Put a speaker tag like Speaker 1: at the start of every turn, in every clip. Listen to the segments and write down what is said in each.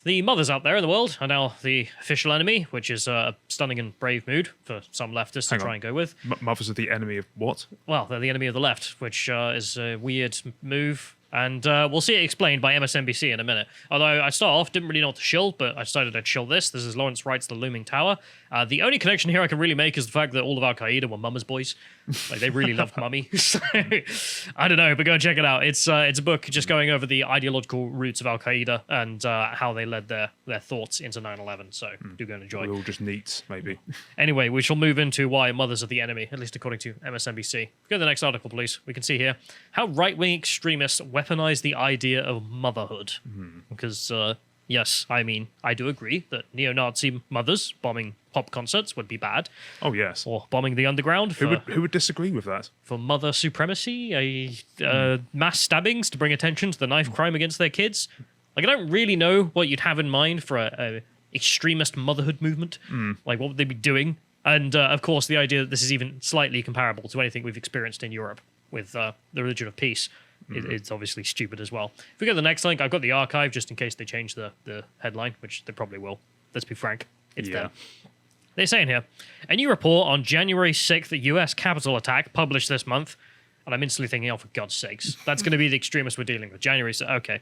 Speaker 1: The mothers out there in the world are now the official enemy, which is a stunning and brave mood for some leftists to try and go with.
Speaker 2: Mothers are the enemy of what?
Speaker 1: Well, they're the enemy of the left, which is a weird move. And we'll see it explained by MSNBC in a minute. Although I start off, didn't really know what to shill, but I decided I'd shill this. This is Lawrence Wright's The Looming Tower. The only connection here I can really make is the fact that all of Al-Qaeda were mama's boys. Like, they really loved mummy. So, I don't know, but go and check it out. It's a book just going over the ideological roots of Al-Qaeda and how they led their thoughts into 9/11. So do go and enjoy.
Speaker 2: We're all just neats, maybe.
Speaker 1: Anyway, we shall move into why mothers are the enemy, at least according to MSNBC. Go to the next article, please. We can see here how right-wing extremists weaponize the idea of motherhood. Because, yes, I mean, I do agree that neo-Nazi mothers bombing pop concerts would be bad.
Speaker 2: Oh, yes.
Speaker 1: Or bombing the underground for,
Speaker 2: Who would disagree with that?
Speaker 1: for mother supremacy, mass stabbings to bring attention to the knife crime against their kids. Like, I don't really know what you'd have in mind for a extremist motherhood movement. Like, what would they be doing? And, of course, the idea that this is even slightly comparable to anything we've experienced in Europe with the religion of peace. It's obviously stupid as well. If we go to the next link, I've got the archive just in case they change the headline, which they probably will. Let's be frank. It's there. They say in here, a new report on January 6th U.S. Capitol attack published this month, and I'm instantly thinking, oh, for God's sakes, that's going to be the extremists we're dealing with. January 6th, okay.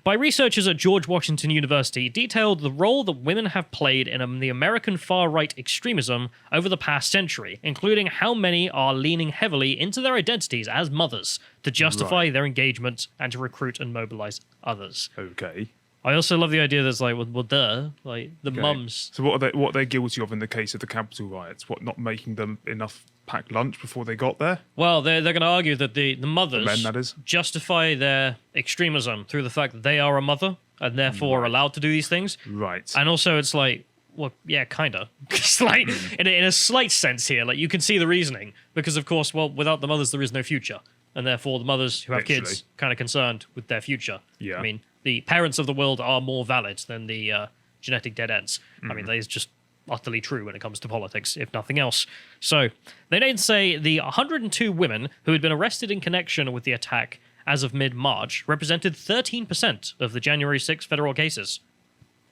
Speaker 1: By researchers at George Washington University, detailed the role that women have played in the American far-right extremism over the past century, including how many are leaning heavily into their identities as mothers to justify their engagement and to recruit and mobilize others.
Speaker 2: Okay.
Speaker 1: I also love the idea that's like, well duh, like the mums.
Speaker 2: So what are they guilty of in the case of the Capitol riots? What, not making them enough packed lunch before they got there?
Speaker 1: Well, they're going to argue that the mothers
Speaker 2: Men, that is.
Speaker 1: justify their extremism through the fact that they are a mother and therefore are allowed to do these things.
Speaker 2: Right.
Speaker 1: And also it's like, well, yeah, kind of. It's like, in a slight sense here, like you can see the reasoning. Because, of course, well, without the mothers, there is no future. And therefore, the mothers who have kids kind of concerned with their future.
Speaker 2: Yeah.
Speaker 1: I mean, the parents of the world are more valid than the genetic dead ends. I mean, that is just utterly true when it comes to politics, if nothing else. So, they then say the 102 women who had been arrested in connection with the attack as of mid-March represented 13% of the January 6th federal cases.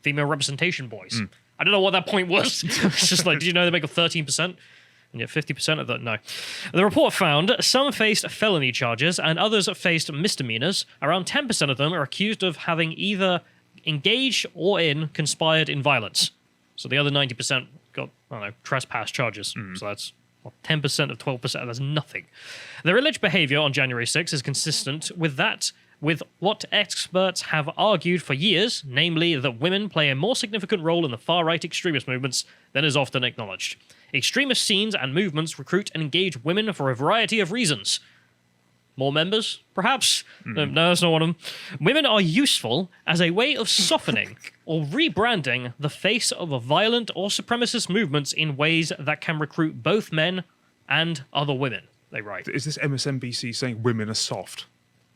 Speaker 1: Female representation, boys. I don't know what that point was. It's just like, did you know they make up 13%? And yet 50% of that, no. The report found some faced felony charges and others faced misdemeanors. Around 10% of them are accused of having either engaged or conspired in violence. So the other 90% got, I don't know, trespass charges. So that's 10% of 12%. That's nothing. Their alleged behavior on January 6th is consistent with what experts have argued for years, namely that women play a more significant role in the far-right extremist movements than is often acknowledged. Extremist scenes and movements recruit and engage women for a variety of reasons. More members, perhaps? No, that's not one of them. Women are useful as a way of softening or rebranding the face of a violent or supremacist movements in ways that can recruit both men and other women, they write.
Speaker 2: Is this MSNBC saying women are soft?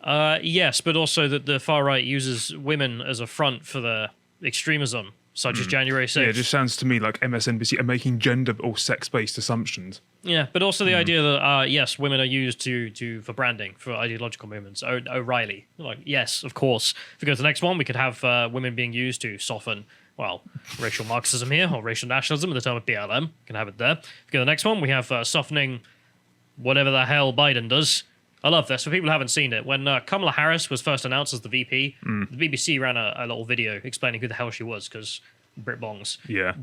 Speaker 1: Yes, but also that the far right uses women as a front for their extremism, such as January 6th.
Speaker 2: Yeah, it just sounds to me like MSNBC are making gender or sex-based assumptions.
Speaker 1: Yeah, but also the idea that, yes, women are used for branding, for ideological movements. O'Reilly. Like, yes, of course. If we go to the next one, we could have women being used to soften, well, racial Marxism here, or racial nationalism in the term of BLM. You can have it there. If we go to the next one, we have softening whatever the hell Biden does. I love this. For people who haven't seen it, when Kamala Harris was first announced as the VP, the BBC ran a little video explaining who the hell she was, because Brit Bongs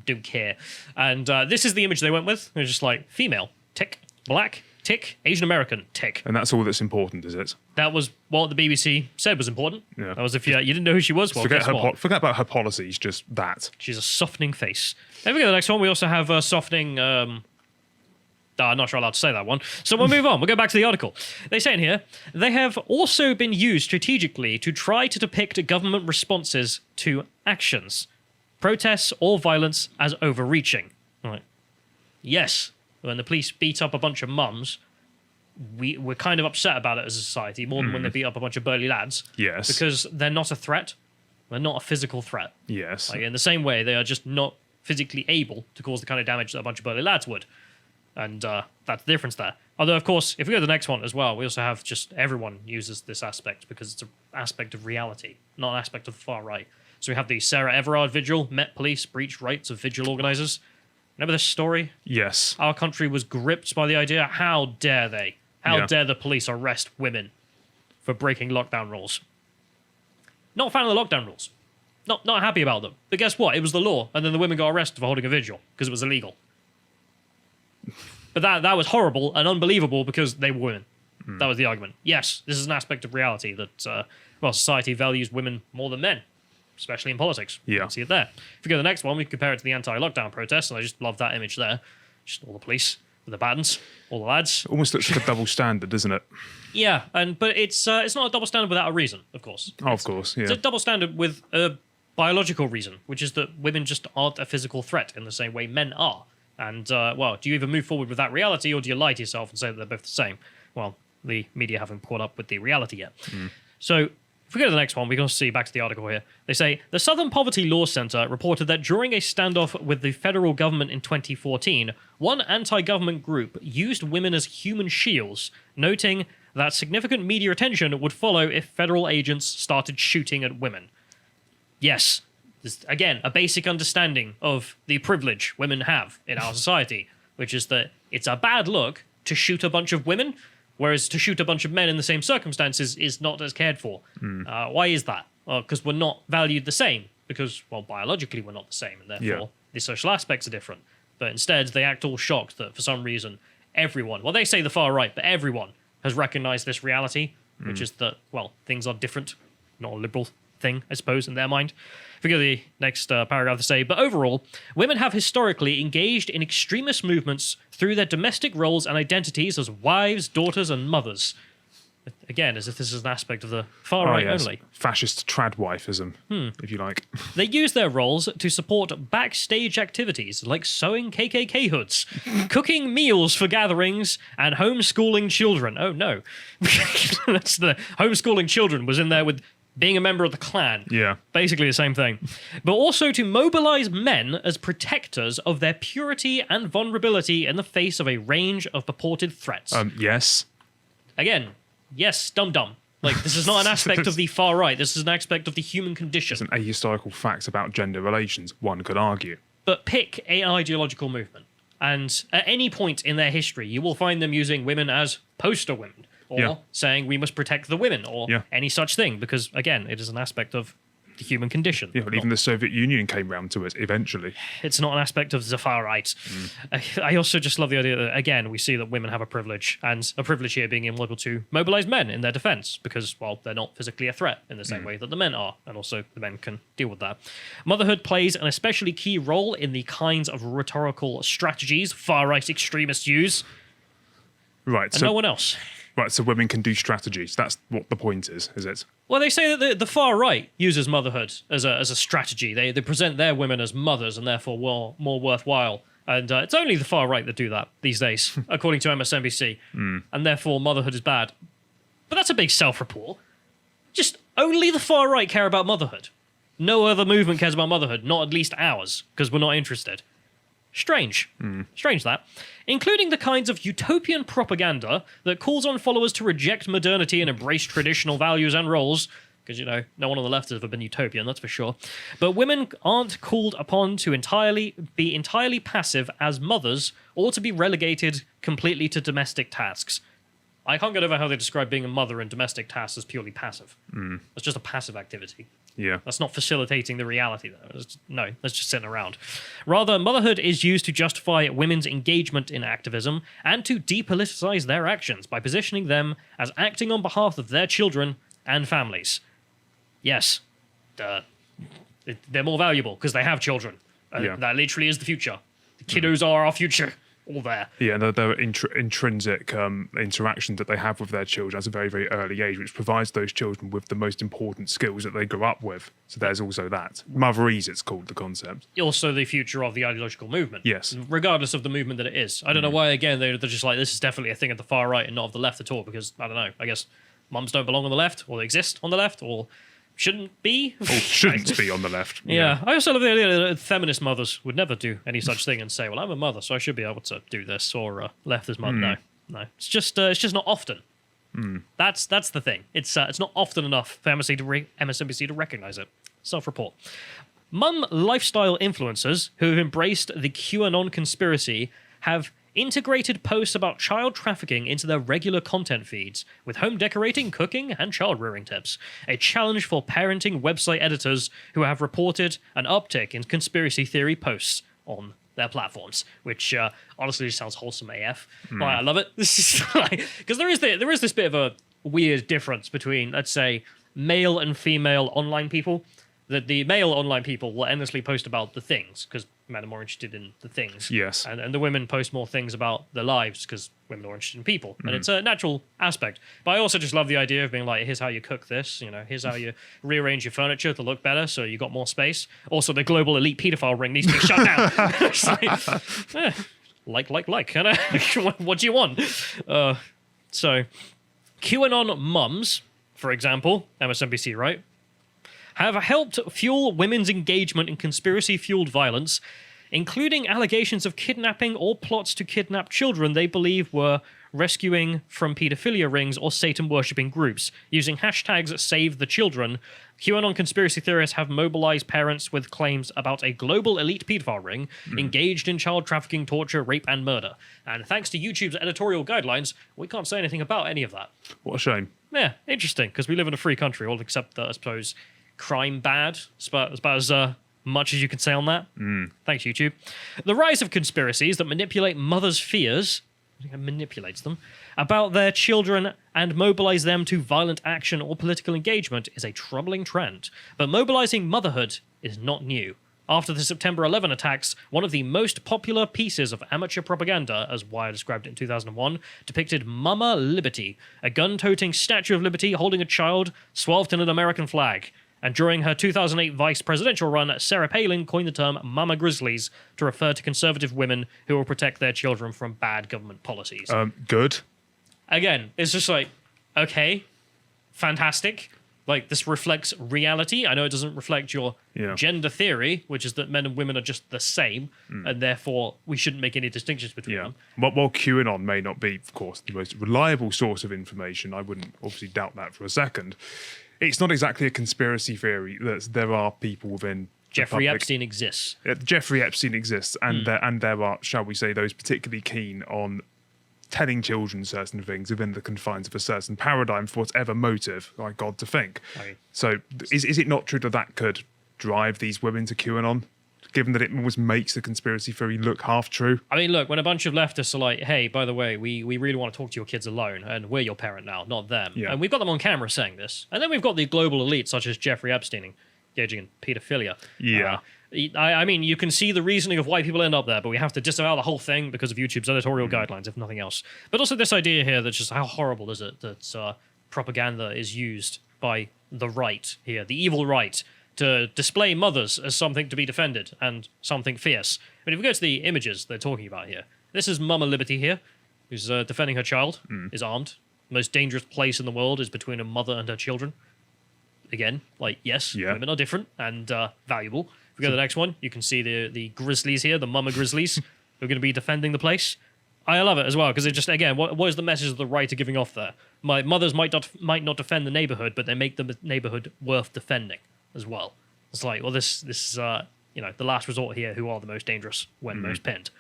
Speaker 1: don't care. And this is the image they went with. It was just like, female, tick, black, tick, Asian American, tick.
Speaker 2: And that's all that's important, is it?
Speaker 1: That was what the BBC said was important.
Speaker 2: Yeah.
Speaker 1: That was if you didn't know who she was, well,
Speaker 2: forget
Speaker 1: guess what?
Speaker 2: Forget about her policies, just that.
Speaker 1: She's a softening face. Then we go to the next one. We also have softening... I'm not sure I'm allowed to say that one. So we'll move on. We'll go back to the article. They say in here, they have also been used strategically to try to depict government responses to actions, protests, or violence as overreaching. Right. Yes, when the police beat up a bunch of mums, we're kind of upset about it as a society, more than when they beat up a bunch of burly lads.
Speaker 2: Yes.
Speaker 1: Because they're not a threat. They're not a physical threat.
Speaker 2: Yes.
Speaker 1: Like, in the same way, they are just not physically able to cause the kind of damage that a bunch of burly lads would. And that's the difference there. Although, of course, if we go to the next one as well, we also have just everyone uses this aspect because it's an aspect of reality, not an aspect of the far right. So we have the Sarah Everard vigil, Met Police breach rights of vigil organisers. Remember this story?
Speaker 2: Yes.
Speaker 1: Our country was gripped by the idea. How dare they? How dare the police arrest women for breaking lockdown rules? Not a fan of the lockdown rules. Not happy about them. But guess what? It was the law, and then the women got arrested for holding a vigil because it was illegal. But that was horrible and unbelievable because they were women. That was the argument. Yes, this is an aspect of reality that society values women more than men, especially in politics.
Speaker 2: Yeah.
Speaker 1: You can see it there. If we go to the next one, we compare it to the anti-lockdown protests, and I just love that image there. Just all the police with the batons, all the lads.
Speaker 2: Almost looks like a double standard, doesn't it?
Speaker 1: Yeah, but it's not a double standard without a reason, of course.
Speaker 2: Oh, of course, yeah.
Speaker 1: It's a double standard with a biological reason, which is that women just aren't a physical threat in the same way men are. And, do you either move forward with that reality or do you lie to yourself and say that they're both the same? Well, the media haven't caught up with the reality yet. So if we go to the next one, we can see back to the article here. They say, the Southern Poverty Law Center reported that during a standoff with the federal government in 2014, one anti-government group used women as human shields, noting that significant media attention would follow if federal agents started shooting at women. Yes, there's, again, a basic understanding of the privilege women have in our society, which is that it's a bad look to shoot a bunch of women, whereas to shoot a bunch of men in the same circumstances is not as cared for. Why is that? Because we're not valued the same. Because, well, biologically we're not the same, and therefore the social aspects are different. But instead, they act all shocked that for some reason everyone, well, they say the far right, but everyone has recognized this reality, which is that, well, things are different, not a liberal thing, I suppose, in their mind. If we go to the next paragraph, to say, but overall, women have historically engaged in extremist movements through their domestic roles and identities as wives, daughters, and mothers. Again, as if this is an aspect of the far right only.
Speaker 2: Fascist tradwifism, if you like.
Speaker 1: They use their roles to support backstage activities like sewing KKK hoods, cooking meals for gatherings, and homeschooling children. Oh, no. That's the homeschooling children was in there with being a member of the Klan.
Speaker 2: Yeah.
Speaker 1: Basically the same thing. But also to mobilize men as protectors of their purity and vulnerability in the face of a range of purported threats.
Speaker 2: Yes.
Speaker 1: Again, yes, dum-dum. Like, this is not an aspect of the far right. This is an aspect of the human condition.
Speaker 2: It's an ahistorical fact about gender relations, one could argue.
Speaker 1: But pick an ideological movement, and at any point in their history, you will find them using women as poster women, or saying we must protect the women, or any such thing, because, again, it is an aspect of the human condition.
Speaker 2: Yeah, but even the Soviet Union came round to it eventually.
Speaker 1: It's not an aspect of the far right. I also just love the idea that, again, we see that women have a privilege, and a privilege here being able to mobilize men in their defense, because, well, they're not physically a threat in the same way that the men are, and also the men can deal with that. Motherhood plays an especially key role in the kinds of rhetorical strategies far-right extremists use,
Speaker 2: Right.
Speaker 1: and no one else.
Speaker 2: Right, so women can do strategies. That's what the point is it?
Speaker 1: Well, they say that the far right uses motherhood as a strategy. They present their women as mothers and therefore more worthwhile. And it's only the far right that do that these days, according to MSNBC. And therefore motherhood is bad. But that's a big self-report. Just only the far right care about motherhood. No other movement cares about motherhood, not at least ours, because we're not interested. Strange. Strange that. Including the kinds of utopian propaganda that calls on followers to reject modernity and embrace traditional values and roles, because, you know, no one on the left has ever been utopian, that's for sure. But women aren't called upon to be entirely passive as mothers or to be relegated completely to domestic tasks. I can't get over how they describe being a mother in domestic tasks as purely passive. It's just a passive activity.
Speaker 2: Yeah.
Speaker 1: That's not facilitating the reality, though. No, that's just sitting around. Rather, motherhood is used to justify women's engagement in activism and to depoliticize their actions by positioning them as acting on behalf of their children and families. Yes, they're more valuable because they have children. That literally is the future. The kiddos are our future. All there.
Speaker 2: Yeah, and their intrinsic interaction that they have with their children at a very, very early age, which provides those children with the most important skills that they grow up with. So there's also that. Motherese, it's called, the concept.
Speaker 1: Also the future of the ideological movement.
Speaker 2: Yes.
Speaker 1: Regardless of the movement that it is. I don't know why, again, they're just like, this is definitely a thing of the far right and not of the left at all, because, I don't know, I guess mums don't belong on the left, or they exist on the left, or shouldn't be.
Speaker 2: Or shouldn't be on the left.
Speaker 1: Yeah. I also love the idea that feminist mothers would never do any such thing and say, well, I'm a mother, so I should be able to do this, or leftist mother. No. It's just not often. That's the thing. It's not often enough for MSNBC to recognize it. Self-report. Mum lifestyle influencers who have embraced the QAnon conspiracy have integrated posts about child trafficking into their regular content feeds, with home decorating, cooking, and child rearing tips. A challenge for parenting website editors who have reported an uptick in conspiracy theory posts on their platforms, which honestly just sounds wholesome AF. Like, I love it. Because there is this bit of a weird difference between, let's say, male and female online people. That the male online people will endlessly post about the things because men are more interested in the things.
Speaker 2: Yes.
Speaker 1: And the women post more things about their lives because women are interested in people. And it's a natural aspect. But I also just love the idea of being like, here's how you cook this. Here's how you rearrange your furniture to look better so you got more space. Also, the global elite pedophile ring needs to be shut down. It's like. What do you want? So, QAnon mums, for example, MSNBC, right? Have helped fuel women's engagement in conspiracy-fueled violence, including allegations of kidnapping or plots to kidnap children they believe were rescuing from pedophilia rings or Satan-worshipping groups. Using hashtags Save the Children, QAnon conspiracy theorists have mobilized parents with claims about a global elite pedophile ring engaged in child trafficking, torture, rape, and murder. And thanks to YouTube's editorial guidelines, we can't say anything about any of that.
Speaker 2: What a shame.
Speaker 1: Yeah, interesting, because we live in a free country, all except that, I suppose, crime bad. It's about as much as you can say on that. Thanks, YouTube. The rise of conspiracies that manipulate mothers' fears, manipulates them, about their children and mobilize them to violent action or political engagement is a troubling trend. But mobilizing motherhood is not new. After the September 11 attacks, one of the most popular pieces of amateur propaganda, as Wire described it in 2001, depicted Mama Liberty, a gun-toting Statue of Liberty holding a child swathed in an American flag. And during her 2008 vice presidential run, Sarah Palin coined the term Mama Grizzlies to refer to conservative women who will protect their children from bad government policies.
Speaker 2: Good.
Speaker 1: Again, it's just like, okay, fantastic. Like, this reflects reality. I know it doesn't reflect your gender theory, which is that men and women are just the same, and therefore we shouldn't make any distinctions between them.
Speaker 2: While QAnon may not be, of course, the most reliable source of information, I wouldn't obviously doubt that for a second. It's not exactly a conspiracy theory that there are people within
Speaker 1: Jeffrey Epstein exists.
Speaker 2: Jeffrey Epstein exists, and there are, shall we say, those particularly keen on telling children certain things within the confines of a certain paradigm for whatever motive, like God to think. So is it not true that could drive these women to QAnon, given that it almost makes the conspiracy theory look half true?
Speaker 1: I mean, look, when a bunch of leftists are like, hey, by the way, we really want to talk to your kids alone, and we're your parent now, not them.
Speaker 2: Yeah.
Speaker 1: And we've got them on camera saying this. And then we've got the global elite, such as Jeffrey Epstein, engaging in pedophilia.
Speaker 2: Yeah.
Speaker 1: I mean, you can see the reasoning of why people end up there, but we have to disavow the whole thing because of YouTube's editorial guidelines, if nothing else. But also this idea here that just how horrible is it that propaganda is used by the right here, the evil right, to display mothers as something to be defended and something fierce. But if we go to the images they're talking about here, this is Mama Liberty here, who's defending her child, is armed. The most dangerous place in the world is between a mother and her children. Again, like, yes, women are different and valuable. If we go to the next one, you can see the Grizzlies here, the Mama Grizzlies, who are going to be defending the place. I love it as well, because it just, again, what is the message of the right are giving off there? My mothers might not defend the neighborhood, but they make the neighborhood worth defending as well. It's like, well, this is, the last resort here, who are the most dangerous when most pinned.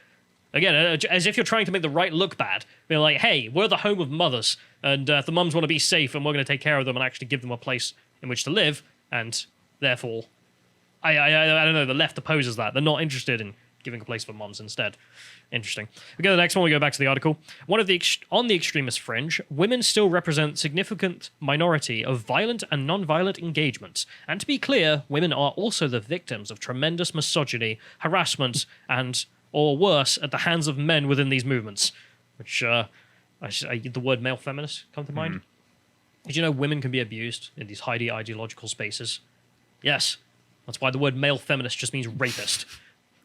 Speaker 1: Again, as if you're trying to make the right look bad. Being like, hey, we're the home of mothers, and if the mums want to be safe, and we're going to take care of them and actually give them a place in which to live, and therefore, I don't know, the left opposes that. They're not interested in giving a place for mums instead. Interesting. We go to the next one, we go back to the article. On the extremist fringe, women still represent significant minority of violent and non-violent engagements. And to be clear, women are also the victims of tremendous misogyny, harassment, and, or worse, at the hands of men within these movements. Which, the word male feminist come to mind? Did you know women can be abused in these highly ideological spaces? Yes. That's why the word male feminist just means rapist.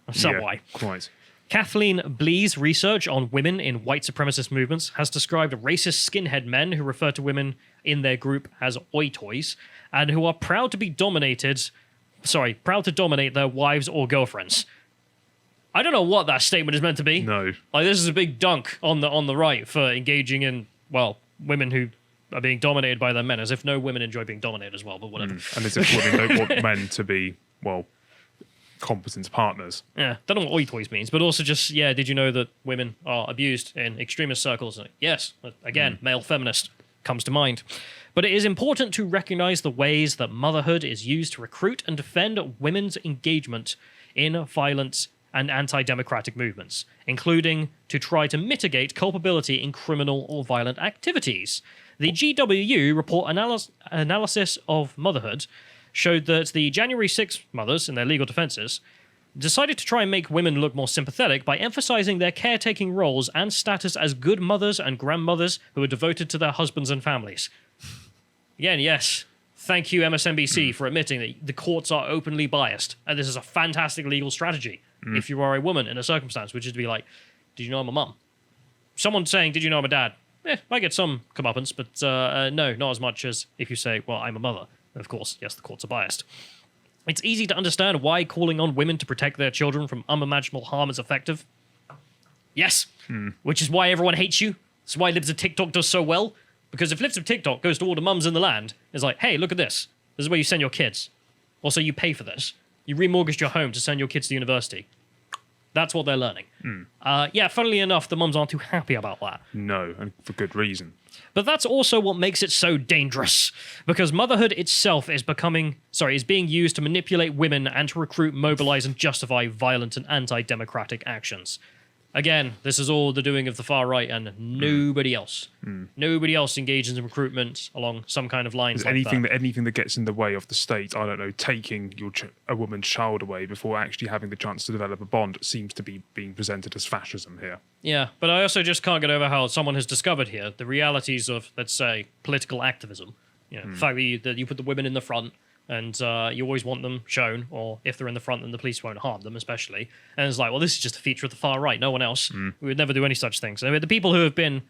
Speaker 1: That's why.
Speaker 2: Quite.
Speaker 1: Kathleen Blee's research on women in white supremacist movements has described racist skinhead men who refer to women in their group as oi toys and who are proud to dominate their wives or girlfriends. I don't know what that statement is meant to be.
Speaker 2: No.
Speaker 1: Like, this is a big dunk on the right for engaging in, well, women who are being dominated by their men, as if no women enjoy being dominated as well, but whatever.
Speaker 2: And as if women don't want men to be, well, competent partners.
Speaker 1: Yeah, don't know what oitois means, but also just, did you know that women are abused in extremist circles? Yes, again, male feminist comes to mind. But it is important to recognize the ways that motherhood is used to recruit and defend women's engagement in violent and anti-democratic movements, including to try to mitigate culpability in criminal or violent activities. The GWU report analysis of motherhood showed that the January 6th mothers, in their legal defenses, decided to try and make women look more sympathetic by emphasizing their caretaking roles and status as good mothers and grandmothers who are devoted to their husbands and families. Again, yes, thank you, MSNBC, for admitting that the courts are openly biased, and this is a fantastic legal strategy if you are a woman in a circumstance, which is to be like, did you know I'm a mum? Someone saying, did you know I'm a dad? I get some comeuppance, but no, not as much as if you say, well, I'm a mother. And of course, yes, the courts are biased. It's easy to understand why calling on women to protect their children from unimaginable harm is effective. Yes, which is why everyone hates you. That's why Libs of TikTok does so well. Because if Libs of TikTok goes to all the mums in the land, it's like, hey, look at this. This is where you send your kids. Also, you pay for this. You remortgaged your home to send your kids to university. That's what they're learning. Funnily enough, the mums aren't too happy about that.
Speaker 2: No, and for good reason.
Speaker 1: But that's also what makes it so dangerous, because motherhood itself is being used to manipulate women and to recruit, mobilize, and justify violent and anti-democratic actions. Again, this is all the doing of the far right and nobody else. Nobody else engages in recruitment along some kind of lines
Speaker 2: anything that gets in the way of the state, I don't know, taking a woman's child away before actually having the chance to develop a bond seems to be being presented as fascism here. Yeah,
Speaker 1: but I also just can't get over how someone has discovered here the realities of, let's say, political activism. The fact that you put the women in the front, and you always want them shown, or if they're in the front, then the police won't harm them, especially. And it's like, well, this is just a feature of the far right. No one else. We would never do any such things. I mean, the people who have been,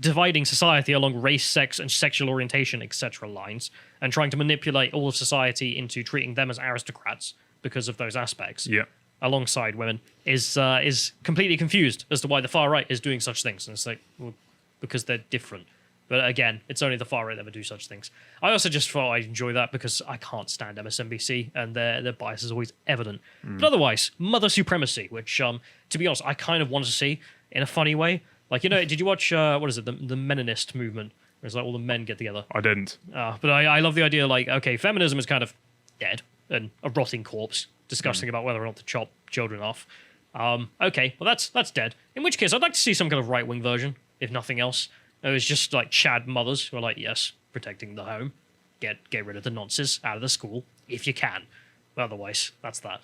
Speaker 1: dividing society along race, sex, and sexual orientation, etc. lines, and trying to manipulate all of society into treating them as aristocrats because of those aspects, alongside women, is completely confused as to why the far right is doing such things. And it's like, well, because they're different. But again, it's only the far right that would do such things. I also just thought I enjoy that because I can't stand MSNBC and their bias is always evident. But otherwise, mother supremacy, which, to be honest, I kind of want to see in a funny way. Like, did you watch, the Meninist movement? Where it's like all the men get together.
Speaker 2: I didn't.
Speaker 1: But I love the idea, like, okay, feminism is kind of dead and a rotting corpse discussing about whether or not to chop children off. Okay, well, that's dead. In which case, I'd like to see some kind of right-wing version, if nothing else. It was just like Chad mothers who are like, yes, protecting the home. Get rid of the nonsense out of the school if you can. But otherwise, that's that.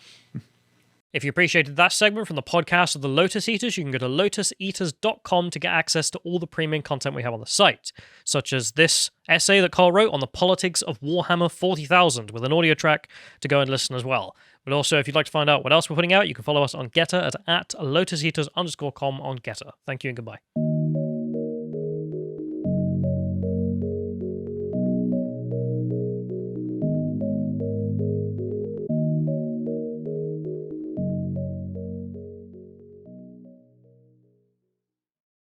Speaker 1: If you appreciated that segment from the podcast of the Lotus Eaters, you can go to lotuseaters.com to get access to all the premium content we have on the site, such as this essay that Carl wrote on the politics of Warhammer 40,000 with an audio track to go and listen as well. But also, if you'd like to find out what else we're putting out, you can follow us on Getter at lotuseaters_com on Getter. Thank you and goodbye.